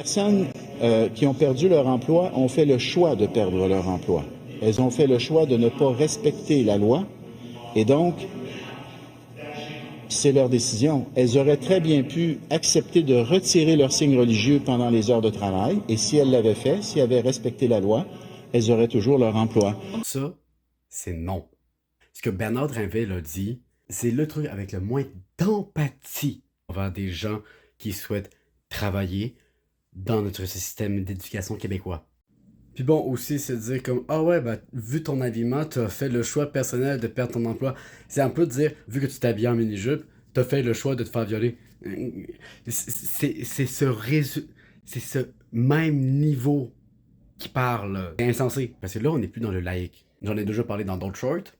Personnes qui ont perdu leur emploi ont fait le choix de perdre leur emploi. Elles ont fait le choix de ne pas respecter la loi et donc, c'est leur décision. Elles auraient très bien pu accepter de retirer leur signe religieux pendant les heures de travail et si elles l'avaient fait, si elles avaient respecté la loi, elles auraient toujours leur emploi. Ça, c'est non. Ce que Bernard Drinville a dit, c'est le truc avec le moins d'empathie envers des gens qui souhaitent travailler dans notre système d'éducation québécois. Puis bon, aussi, c'est de dire comme, ah ouais, bah, vu ton habillement, t'as fait le choix personnel de perdre ton emploi. C'est un peu de dire, vu que tu t'habilles en mini-jupe, t'as fait le choix de te faire violer. C'est ce même niveau qui parle. C'est insensé. Parce que là, on n'est plus dans le laïque. J'en ai déjà parlé dans d'autres shorts.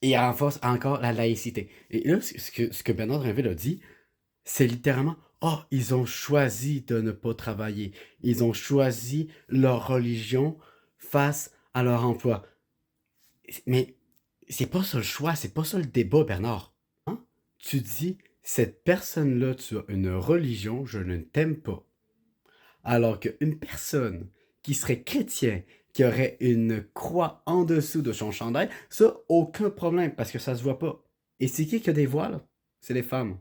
Et il renforce encore la laïcité. Et là, ce que Bernard Drinville a dit, c'est littéralement, oh, ils ont choisi de ne pas travailler. Ils ont choisi leur religion face à leur emploi. Mais c'est pas ça le choix, c'est pas ça le débat, Bernard. Hein? Tu dis, cette personne-là, tu as une religion, je ne t'aime pas. Alors qu'une personne qui serait chrétien, qui aurait une croix en dessous de son chandail, ça, aucun problème, parce que ça se voit pas. Et c'est qui a des voiles? C'est les femmes.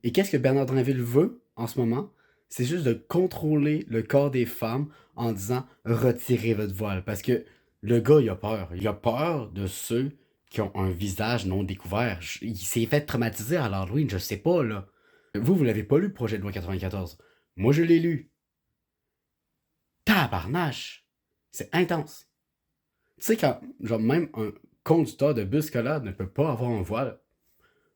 Et qu'est-ce que Bernard Drinville veut en ce moment? C'est juste de contrôler le corps des femmes en disant retirez votre voile. Parce que le gars, il a peur. Il a peur de ceux qui ont un visage non découvert. Il s'est fait traumatiser à l'Halloween, je sais pas, là. Vous l'avez pas lu, le projet de loi 94. Moi, je l'ai lu. Tabarnache! C'est intense. Tu sais, quand, genre, même un conducteur de bus scolaire ne peut pas avoir un voile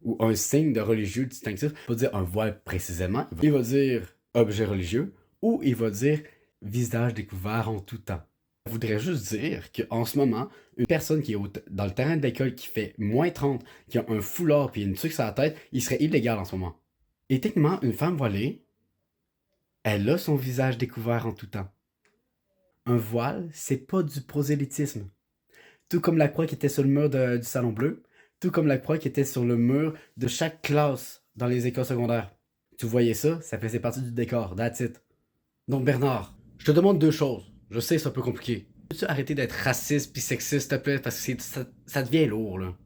ou un signe de religieux distinctif, il va dire un voile précisément, il va dire objet religieux ou il va dire visage découvert en tout temps. Ça voudrait juste dire qu'en ce moment, une personne qui est dans le terrain de l'école qui fait -30, qui a un foulard puis une tuque sur la tête, il serait illégal en ce moment. Et techniquement, une femme voilée, elle a son visage découvert en tout temps. Un voile, c'est pas du prosélytisme. Tout comme la croix qui était sur le mur du Salon Bleu, tout comme la croix qui était sur le mur de chaque classe dans les écoles secondaires. Tu voyais ça, ça faisait partie du décor, that's it. Donc Bernard, je te demande deux choses. Je sais, c'est un peu compliqué. Peux-tu arrêter d'être raciste puis sexiste, s'il te plaît, parce que ça devient lourd, là.